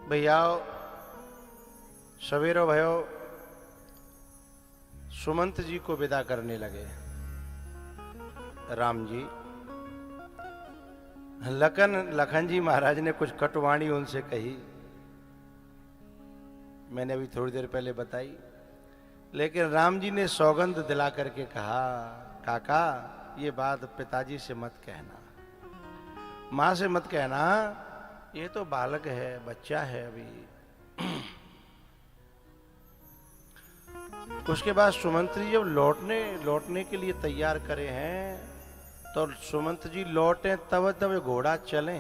भैया सवेरो भयो, सुमंत जी को विदा करने लगे। राम जी, लखन जी महाराज ने कुछ कटुवाणी उनसे कही, मैंने अभी थोड़ी देर पहले बताई। लेकिन राम जी ने सौगंध दिला करके कहा, काका ये बात पिताजी से मत कहना, मां से मत कहना, ये तो बालक है, बच्चा है अभी। उसके बाद सुमंत जी जब लौटने के लिए तैयार करे हैं, तो सुमंत जी लौटे तब तब घोड़ा चले,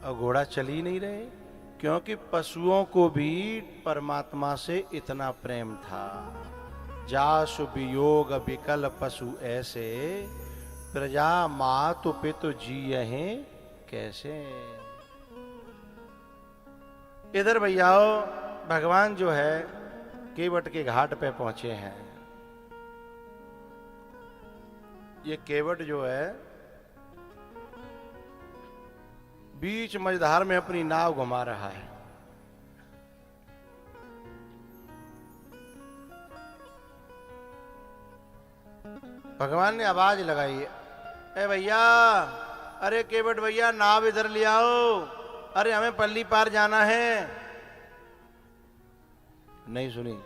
और घोड़ा चल ही नहीं रहे, क्योंकि पशुओं को भी परमात्मा से इतना प्रेम था। जासु वियोग विकल पशु ऐसे, प्रजा मातु पितु जियहि कैसे। इधर भैयाओ भगवान जो है केवट के घाट पे पहुंचे हैं। ये केवट जो है बीच मझधार में अपनी नाव घुमा रहा है। भगवान ने आवाज लगाई, ए भैया, अरे केवट भैया नाव इधर ले आओ, अरे हमें पल्ली पार जाना है। नहीं सुनी।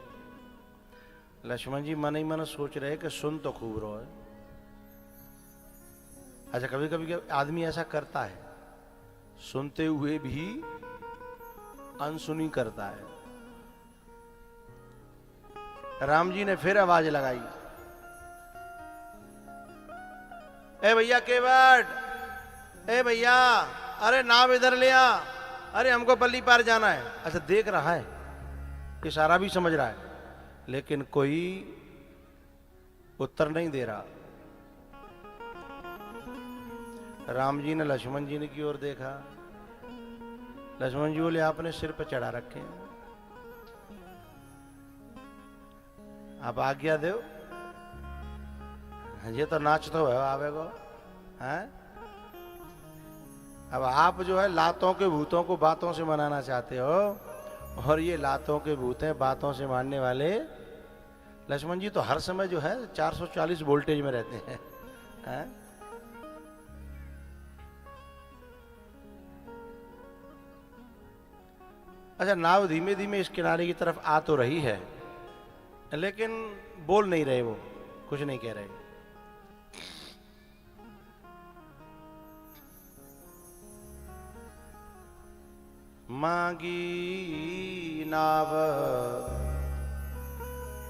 लक्ष्मण जी मन ही मन सोच रहे कि सुन तो खूब रहो है। अच्छा, कभी कभी आदमी ऐसा करता है, सुनते हुए भी अनसुनी करता है। राम जी ने फिर आवाज लगाई, ए भैया केवट, ए भैया, अरे नाव इधर ले आ, अरे हमको पल्ली पार जाना है। अच्छा, देख रहा है, इशारा भी समझ रहा है, लेकिन कोई उत्तर नहीं दे रहा। राम जी ने लक्ष्मण जी ने की ओर देखा। लक्ष्मण जी बोले, आपने सिर पे चढ़ा रखे हैं, आप आज्ञा दो। ये तो नाच तो है आवेगो हैं। अब आप जो है लातों के भूतों को बातों से मनाना चाहते हो, और ये लातों के भूत हैं बातों से मानने वाले। लक्ष्मण जी तो हर समय जो है 440 वोल्टेज में रहते हैं। अच्छा, नाव धीमे धीमे इस किनारे की तरफ आ तो रही है, लेकिन बोल नहीं रहे, वो कुछ नहीं कह रहे। मांगी नाव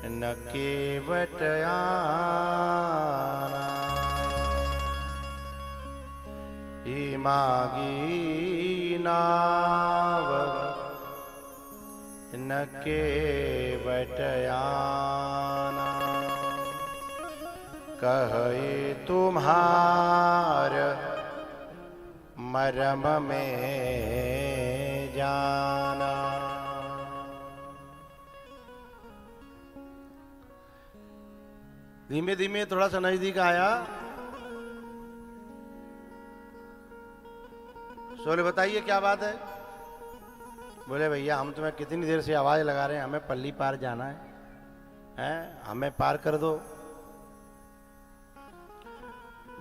न केवट आना, ही मांगी नाव न केवट आना, कहे तुम्हार मरम में जाना। धीमे धीमे थोड़ा सा नजदीक आया। सोले, बताइए क्या बात है। बोले, भैया हम तुम्हें कितनी देर से आवाज लगा रहे हैं, हमें पल्ली पार जाना है, हमें पार कर दो।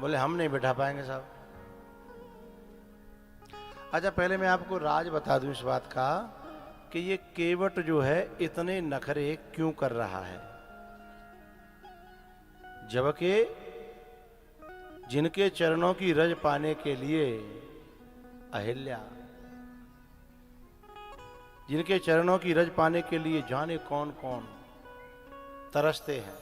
बोले, हम नहीं बैठा पाएंगे साहब। अच्छा, पहले मैं आपको राज बता दूं इस बात का कि ये केवट जो है इतने नखरे क्यों कर रहा है, जबकि जिनके चरणों की रज पाने के लिए अहिल्या, जिनके चरणों की रज पाने के लिए जाने कौन कौन तरसते हैं,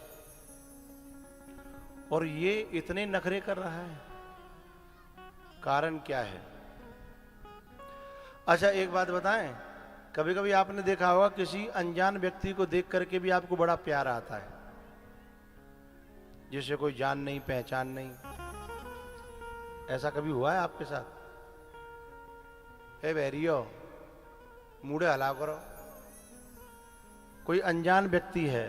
और ये इतने नखरे कर रहा है, कारण क्या है। अच्छा, एक बात बताएं, कभी कभी आपने देखा होगा किसी अनजान व्यक्ति को देख करके भी आपको बड़ा प्यार आता है, जिसे कोई जान नहीं पहचान नहीं। ऐसा कभी हुआ है आपके साथ? ए बैरियो, मुड़े हला करो। कोई अनजान व्यक्ति है,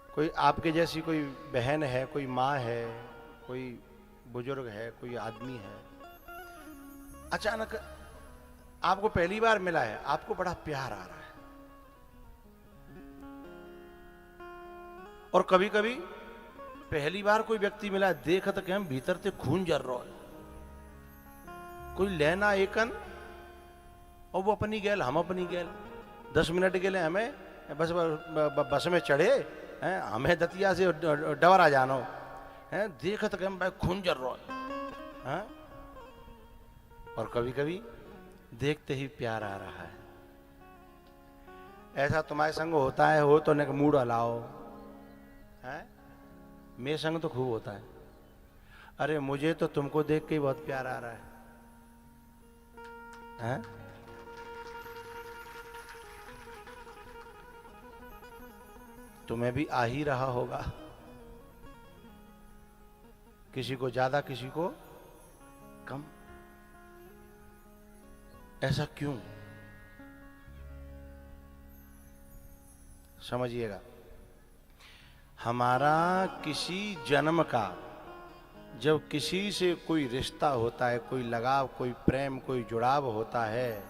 कोई आपके जैसी कोई बहन है, कोई माँ है, कोई बुजुर्ग है, कोई आदमी है, अचानक आपको पहली बार मिला है, आपको बड़ा प्यार आ रहा है, और कभी कभी पहली बार कोई व्यक्ति मिला है, देख तो क्या भीतर से खून जर रहा है, कोई लेना एकन, और वो अपनी गैल, हम अपनी गैल, 10 मिनट के लिए हमें बस में चढ़े हैं, हमें दतिया से डवरा जानो है, देख तो क्या भाई खून जर रहा है। और कभी कभी देखते ही प्यार आ रहा है। ऐसा तुम्हारे संग होता है, हो तो न मूड हलाओ है, मेरे संग तो खूब होता है। अरे मुझे तो तुमको देख के ही बहुत प्यार आ रहा है? तुम्हें भी आ ही रहा होगा, किसी को ज्यादा किसी को कम। ऐसा क्यों? समझिएगा, हमारा किसी जन्म का जब किसी से कोई रिश्ता होता है, कोई लगाव, कोई प्रेम, कोई जुड़ाव होता है,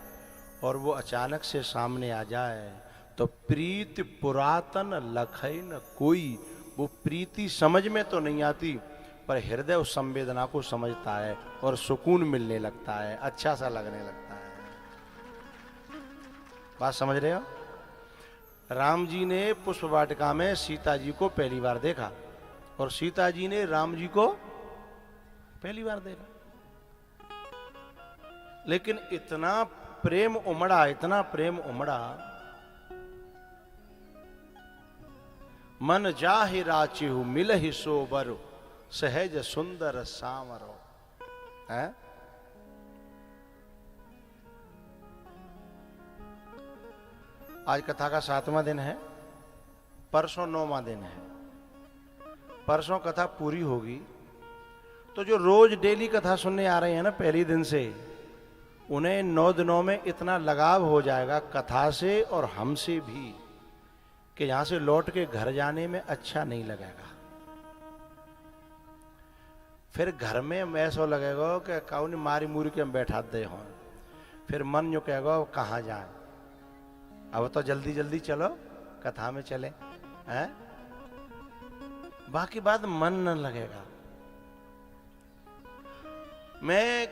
और वो अचानक से सामने आ जाए तो प्रीति पुरातन लखई न कोई। वो प्रीति समझ में तो नहीं आती, पर हृदय उस संवेदना को समझता है और सुकून मिलने लगता है, अच्छा सा लगने लगता है। बात समझ रहे हो? राम जी ने पुष्प वाटिका में सीता जी को पहली बार देखा, और सीता जी ने राम जी को पहली बार देखा, लेकिन इतना प्रेम उमड़ा, इतना प्रेम उमड़ा, मन जाहि राचिहु मिलहि सोबर सहज सुंदर सामरो है। आज कथा का 7वां दिन है, परसों 9वां दिन है। परसों कथा पूरी होगी तो जो रोज डेली कथा सुनने आ रहे हैं ना पहली दिन से, उन्हें 9 दिनों में इतना लगाव हो जाएगा कथा से और हमसे भी कि यहां से लौट के घर जाने में अच्छा नहीं लगेगा। फिर घर में ऐसा लगेगा कि कौन मारी मूरी के हम बैठा दे हों, फिर मन जो कहेगा कहाँ जाए, अब तो जल्दी जल्दी चलो कथा में चले हैं, बाकी बात मन न लगेगा। मैं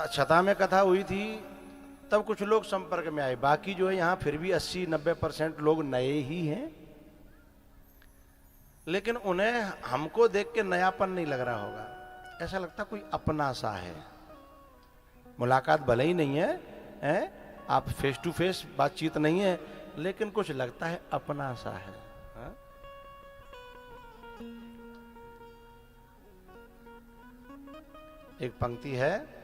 छता में कथा हुई थी तब कुछ लोग संपर्क में आए, बाकी जो है यहाँ फिर भी 80-90% लोग नए ही हैं, लेकिन उन्हें हमको देख के नयापन नहीं लग रहा होगा, ऐसा लगता कोई अपना सा है। मुलाकात भले ही नहीं है, आप फेस टू फेस बातचीत नहीं है, लेकिन कुछ लगता है अपना सा है। एक पंक्ति है,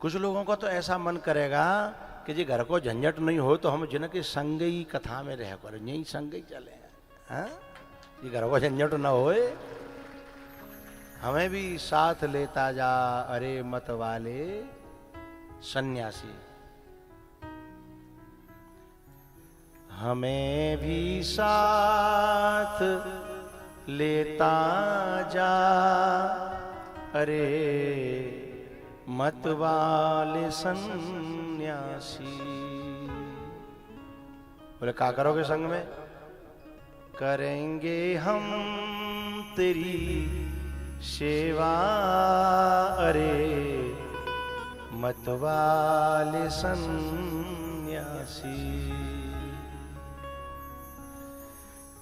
कुछ लोगों को तो ऐसा मन करेगा कि जी घर को झंझट नहीं हो तो हम जिनके संग ही कथा में रह कर यही संग ही चले हैं, ये घर को झंझट ना होए, हमें भी साथ लेता जा अरे मत वाले सन्यासी, हमें भी साथ लेता जा अरे मत वाले सन्यासी। बोले क्या करोगे संग में? करेंगे हम तेरी सेवा अरे मत वाले सन्यासी।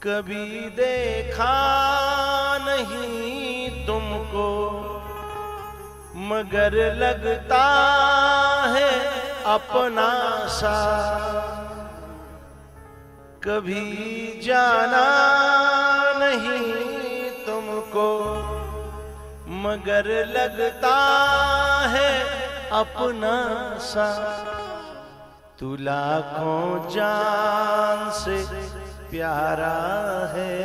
कभी देखा नहीं तुमको मगर लगता है अपना सा, कभी जाना नहीं तुमको मगर लगता है अपना सा, तू लाखों जान से प्यारा है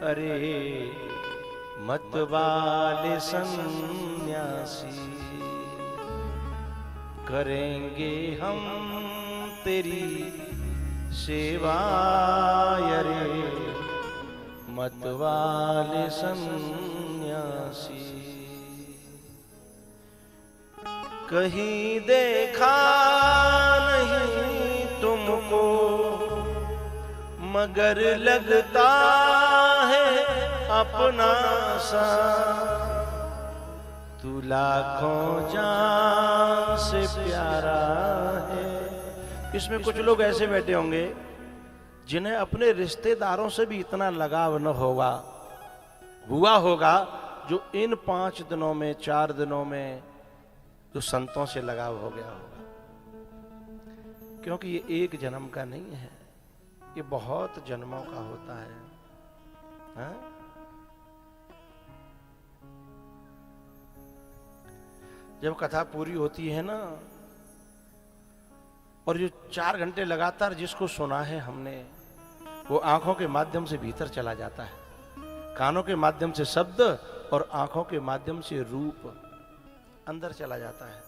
अरे मत वाले सन्यासी। करेंगे हम तेरी सेवा अरे मतवाले सन्यासी। कहीं देखा नहीं तुमको मगर लगता है अपना सा, तू लाखों जान से प्यारा है। इसमें कुछ लोग ऐसे बैठे होंगे जिन्हें अपने रिश्तेदारों से भी इतना लगाव न हुआ होगा जो इन 5 दिनों में 4 दिनों में जो संतों से लगाव हो गया होगा। क्योंकि ये एक जन्म का नहीं है, ये बहुत जन्मों का होता है, हाँ? जब कथा पूरी होती है ना, और जो 4 घंटे लगातार जिसको सुना है हमने, वो आंखों के माध्यम से भीतर चला जाता है, कानों के माध्यम से शब्द और आंखों के माध्यम से रूप अंदर चला जाता है,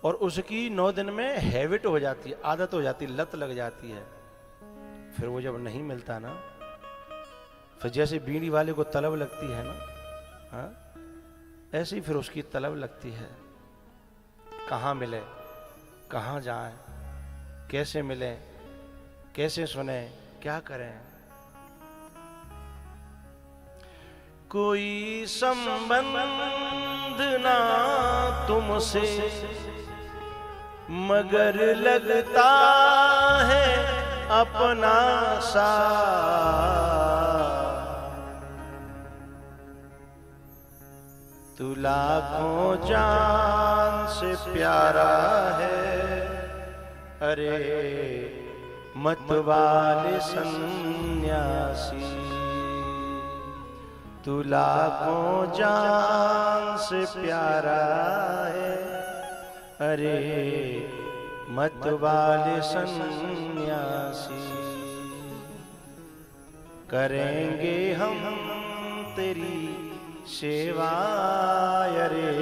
और उसकी 9 दिन में हैबिट हो जाती है, आदत हो जाती है, लत लग जाती है। फिर वो जब नहीं मिलता ना, फिर जैसे बीड़ी वाले को तलब लगती है ना, हाँ, ऐसे ही फिर उसकी तलब लगती है। कहाँ मिले, कहाँ जाएं, कैसे मिलें, कैसे सुने, क्या करें। कोई संबंध ना तुमसे मगर लगता है अपना सा, तू लाखों जान से प्यारा है। अरे मतवाले सन्यासी, तू लाखों जान से प्यारा है। अरे मतवाले सन्यासी, करेंगे हम तेरी सेवा। अरे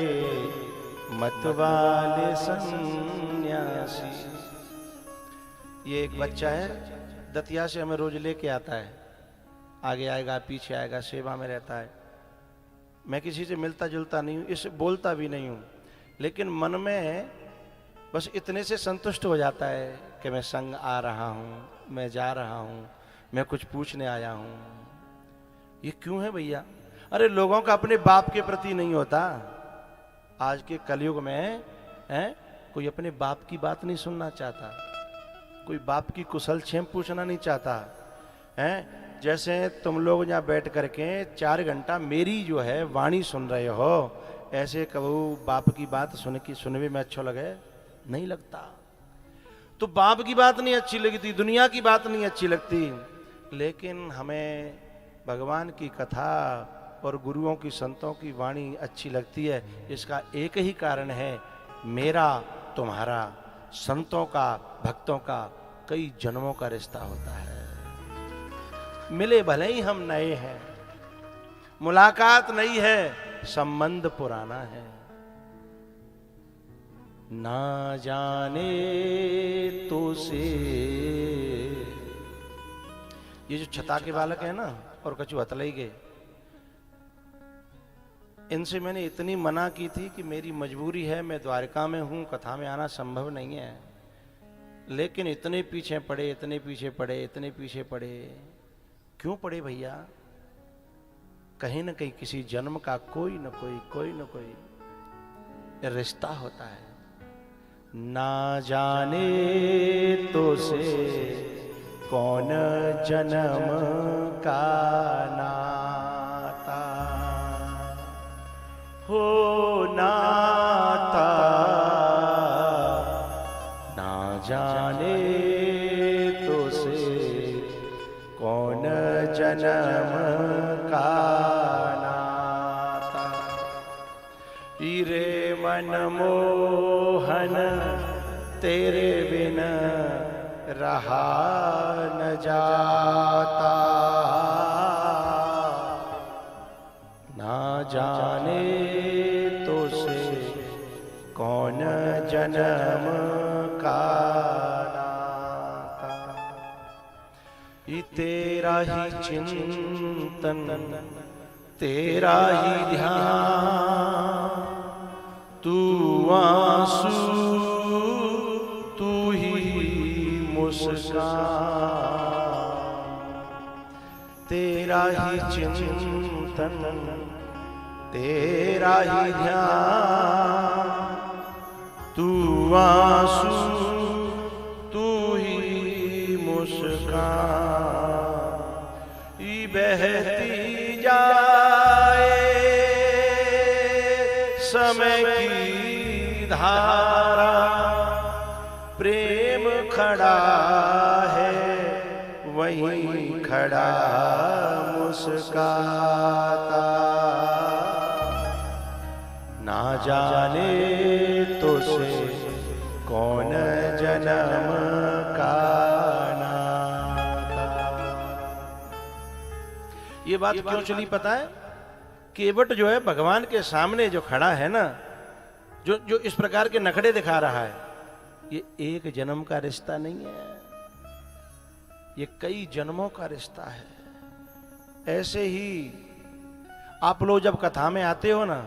मतवाले सन्यासी। ये एक बच्चा है, दतिया से हमें रोज लेके आता है, आगे आएगा पीछे आएगा, सेवा में रहता है। मैं किसी से मिलता जुलता नहीं हूँ, इससे बोलता भी नहीं हूँ, लेकिन मन में बस इतने से संतुष्ट हो जाता है कि मैं संग आ रहा हूँ, मैं जा रहा हूँ, मैं कुछ पूछने आया हूँ। ये क्यों है भैया? अरे लोगों का अपने बाप के प्रति नहीं होता। आज के कलयुग में कोई अपने बाप की बात नहीं सुनना चाहता, कोई बाप की कुशल क्षेम पूछना नहीं चाहता है। जैसे तुम लोग यहाँ बैठ करके 4 घंटा मेरी जो है वाणी सुन रहे हो, ऐसे कबू बाप की बात सुनने में अच्छा लगे? नहीं लगता। तो बाप की बात नहीं अच्छी लगती, दुनिया की बात नहीं अच्छी लगती, लेकिन हमें भगवान की कथा और गुरुओं की संतों की वाणी अच्छी लगती है। इसका एक ही कारण है, मेरा तुम्हारा संतों का भक्तों का कई जन्मों का रिश्ता होता है। मिले भले ही हम नए हैं, मुलाकात नई है, संबंध पुराना है। ना जाने तो से ये जो छता के बालक है ना और कछु हतलई के, इनसे मैंने इतनी मना की थी कि मेरी मजबूरी है, मैं द्वारका में हूं, कथा में आना संभव नहीं है, लेकिन इतने पीछे पड़े, इतने पीछे पड़े, इतने पीछे पड़े। क्यों पड़े भैया? कहीं न कहीं किसी जन्म का कोई न कोई रिश्ता होता है। ना जाने तो से कौन जन्म का नाता हो, नाता ना जाने तो से कौन जन्म का नाता। रे मनमोहन तेरे बिन रहा न जाता, ना जाने तो से कौन जन्म का नाता। ये तेरा ही चिंतन, तेरा ही ध्यान, तू आंसू तू ही मुस्कान। तेरा ही चिंतन, तेरा ही ध्यान, तू आंसू तू ही मुस्कान। बहती जाए समय की धारा, प्रेम खड़ा है वहीं खड़ा मुस्काता। ना जाने तो से कौन जन्म का नाता। ये बात क्यों चली पता है? केवट जो है भगवान के सामने जो खड़ा है ना, जो इस प्रकार के नखड़े दिखा रहा है, ये एक जन्म का रिश्ता नहीं है, ये कई जन्मों का रिश्ता है। ऐसे ही आप लोग जब कथा में आते हो ना,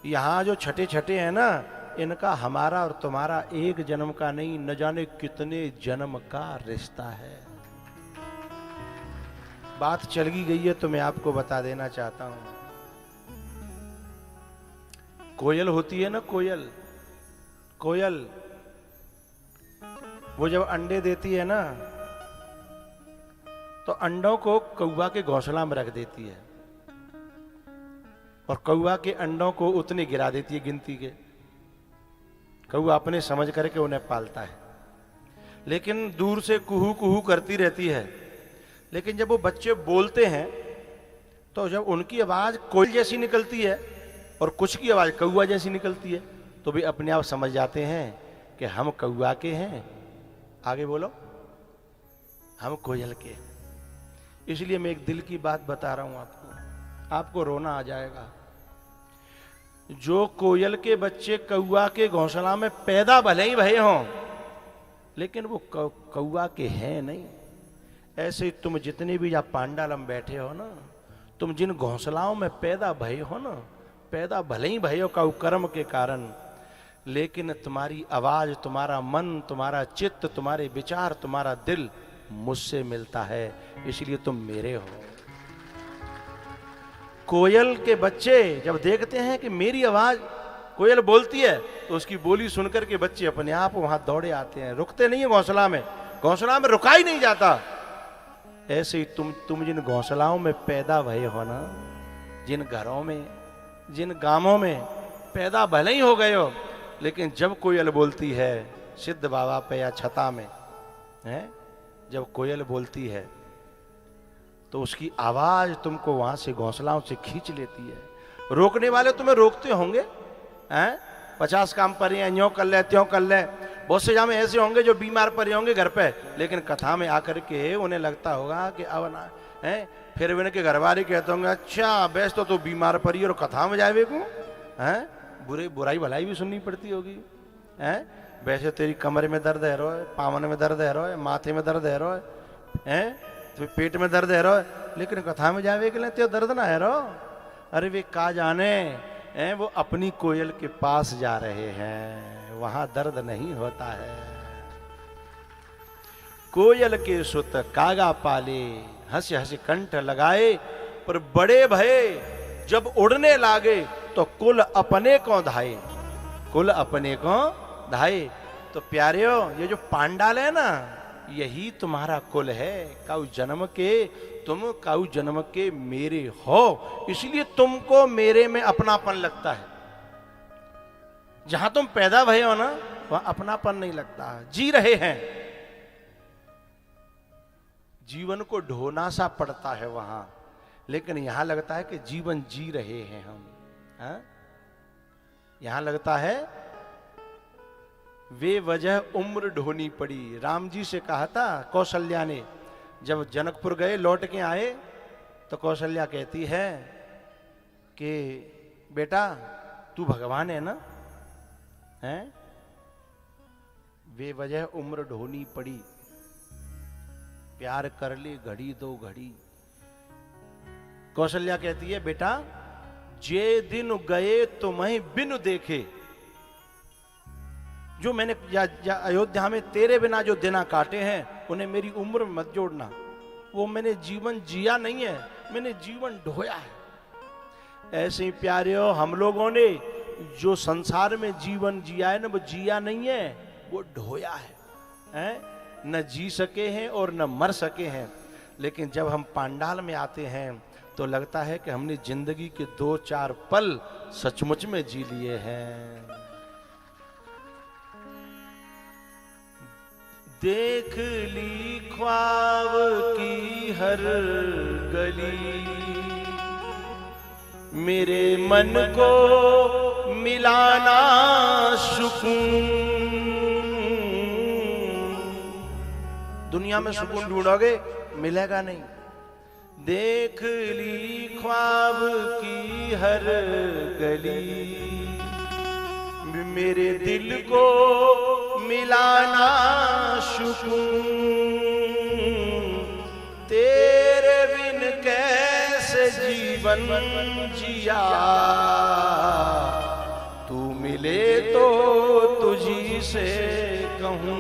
यहां जो छठे छठे हैं ना, इनका हमारा और तुम्हारा एक जन्म का नहीं, न जाने कितने जन्म का रिश्ता है। बात चल गई है तो मैं आपको बता देना चाहता हूं। कोयल होती है ना, कोयल, कोयल वो जब अंडे देती है ना, तो अंडों को कौवा के घोंसला में रख देती है और कौवा के अंडों को उतने गिरा देती है गिनती के। कौवा अपने समझ करके उन्हें पालता है, लेकिन दूर से कुहू कुहू करती रहती है। लेकिन जब वो बच्चे बोलते हैं तो जब उनकी आवाज कोयल जैसी निकलती है और कुछ की आवाज कौवा जैसी निकलती है, तो भी अपने आप समझ जाते हैं कि हम कौवा के हैं, आगे बोलो, हम कोयल के। इसलिए मैं एक दिल की बात बता रहा हूं आपको, आपको रोना आ जाएगा। जो कोयल के बच्चे कौवा के घोंसला में पैदा भले ही भये हों, लेकिन वो कौवा के हैं नहीं। ऐसे ही तुम जितने भी या पांडालम बैठे हो ना, तुम जिन घोंसलाओं में पैदा भये हो ना, पैदा भले ही भये हो कर्म के कारण, लेकिन तुम्हारी आवाज, तुम्हारा मन, तुम्हारा चित्त, तुम्हारे विचार, तुम्हारा दिल मुझसे मिलता है, इसलिए तुम मेरे हो। कोयल के बच्चे जब देखते हैं कि मेरी आवाज, कोयल बोलती है, तो उसकी बोली सुनकर के बच्चे अपने आप वहां दौड़े आते हैं, रुकते नहीं है घोंसला में, घोंसला में रुका ही नहीं जाता। ऐसे ही तुम जिन घोंसलाओं में पैदा भये हो ना, जिन घरों में, जिन गांवों में पैदा भले ही हो गए हो, लेकिन जब कोयल बोलती है, सिद्ध बाबा पे या छता में है, जब कोयल बोलती है तो उसकी आवाज तुमको वहां से घोंसलाओं से खींच लेती है। रोकने वाले तुम्हें रोकते होंगे, हैं 50 काम पर यूं कर ले, त्यों कर ले। बहुत से जामे ऐसे होंगे जो बीमार पड़े होंगे घर पे, लेकिन कथा में आकर के उन्हें लगता होगा कि अब ना है, फिर उनके घर वाले कहते होंगे, अच्छा बेस तो बीमार पड़ी और कथा में जाए को है, बुराई भलाई भी सुननी पड़ती होगी। हैं वैसे तेरी कमरे में दर्द है रो, पावन में दर्द है रो, माथे में दर्द है रो, हैं तो पेट में दर्द है रो, लेकिन कथा में जावे के लिए तो दर्द ना है रो। अरे वे का जाने हैं, वो अपनी कोयल के पास जा रहे हैं, वहां दर्द नहीं होता है। कोयल के सुत कागा पाले, हंस हंस कंठ लगाए, पर बड़े भये जब उड़ने लागे, तो कुल अपने को धाये, कुल अपने को धाये। तो प्यारे हो, ये जो पांडाल है ना, यही तुम्हारा कुल है। काऊ जन्म के तुम, काऊ जन्म के मेरे हो, इसलिए तुमको मेरे में अपनापन लगता है। जहां तुम पैदा भये हो ना, वहां अपनापन नहीं लगता। जी रहे हैं, जीवन को ढोना सा पड़ता है वहां, लेकिन यहां लगता है कि जीवन जी रहे हैं हम। हा? यहां लगता है वे वजह उम्र ढोनी पड़ी। राम जी से कहा था कौशल्या ने, जब जनकपुर गए लौट के आए, तो कौशल्या कहती है कि बेटा तू भगवान है ना, हैं वे वजह उम्र ढोनी पड़ी। प्यार कर ले घड़ी दो घड़ी। कौशल्या कहती है बेटा जे दिन गए तुम्हें बिनु देखे, जो मैंने अयोध्या में तेरे बिना जो दिना काटे हैं उन्हें मेरी उम्र में मत जोड़ना। वो मैंने जीवन जिया नहीं है, मैंने जीवन ढोया है। ऐसे ही प्यारे हम लोगों ने जो संसार में जीवन जिया है ना, वो जिया नहीं है, वो ढोया है? न जी सके हैं और न मर सके हैं। लेकिन जब हम पांडाल में आते हैं तो लगता है कि हमने जिंदगी के 2-4 पल सचमुच में जी लिए हैं। देख ली ख्वाब की हर गली, मेरे मन को मिलाना सुकून। दुनिया में सुकून ढूंढोगे मिलेगा नहीं। देख ली ख्वाब की हर गली, मेरे दिल को मिलाना सुकून। तेरे बिन कैसे जीवन जिया, तू मिले तो तुझी से कहूं।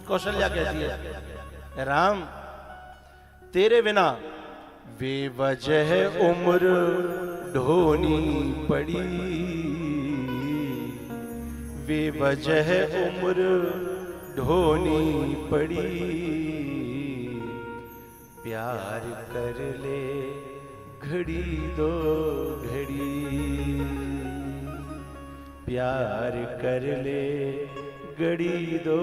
कौशल्या कहती है राम तेरे बिना बेवजह उम्र ढोनी पड़ी, बेवजह उम्र ढोनी पड़ी। प्यार कर ले घड़ी दो घड़ी, प्यार कर ले घड़ी दो।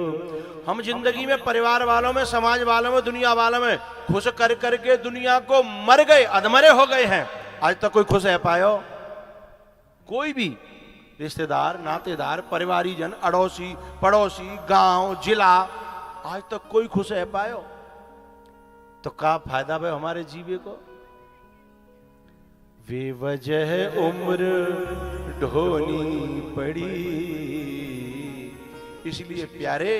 हम जिंदगी में परिवार वालों में, समाज वालों में, दुनिया वालों में खुश कर करके दुनिया को मर गए, अधमरे हो गए हैं। आज तक कोई खुश है पायो? कोई भी रिश्तेदार, नातेदार, परिवारी जन, अड़ोसी पड़ोसी, गांव, जिला, आज तक कोई खुश है पायो? तो क्या फायदा भाई हमारे जीवे को? बेवजह उम्र ढोनी पड़ी। इसलिए प्यारे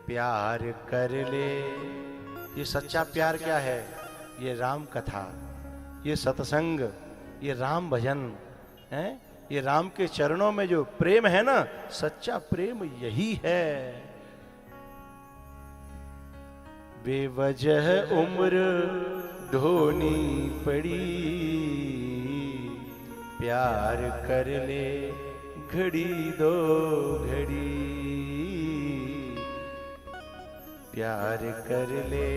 प्यार कर ले। ये सच्चा प्यार क्या है? ये राम कथा, ये सत्संग, ये राम भजन है। ये राम के चरणों में जो प्रेम है ना, सच्चा प्रेम यही है। बेवजह उम्र ढोनी पड़ी, प्यार कर ले घड़ी दो घड़ी, प्यार कर ले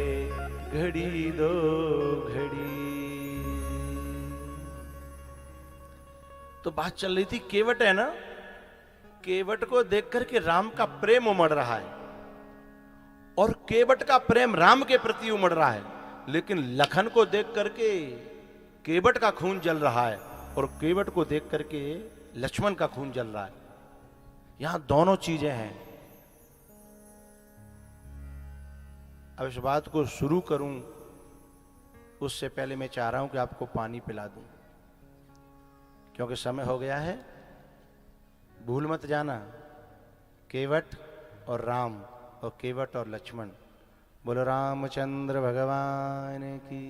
घड़ी दो घड़ी। तो बात चल रही थी केवट है ना, केवट को देख करके राम का प्रेम उमड़ रहा है और केवट का प्रेम राम के प्रति उमड़ रहा है। लेकिन लखन को देख करके केवट का खून जल रहा है और केवट को देख करके लक्ष्मण का खून जल रहा है। यहां दोनों चीजें हैं। अब इस बात को शुरू करूं उससे पहले मैं चाह रहा हूं कि आपको पानी पिला दूं, क्योंकि समय हो गया है। भूल मत जाना, केवट और राम और केवट और लक्ष्मण। बोलो रामचंद्र भगवान की।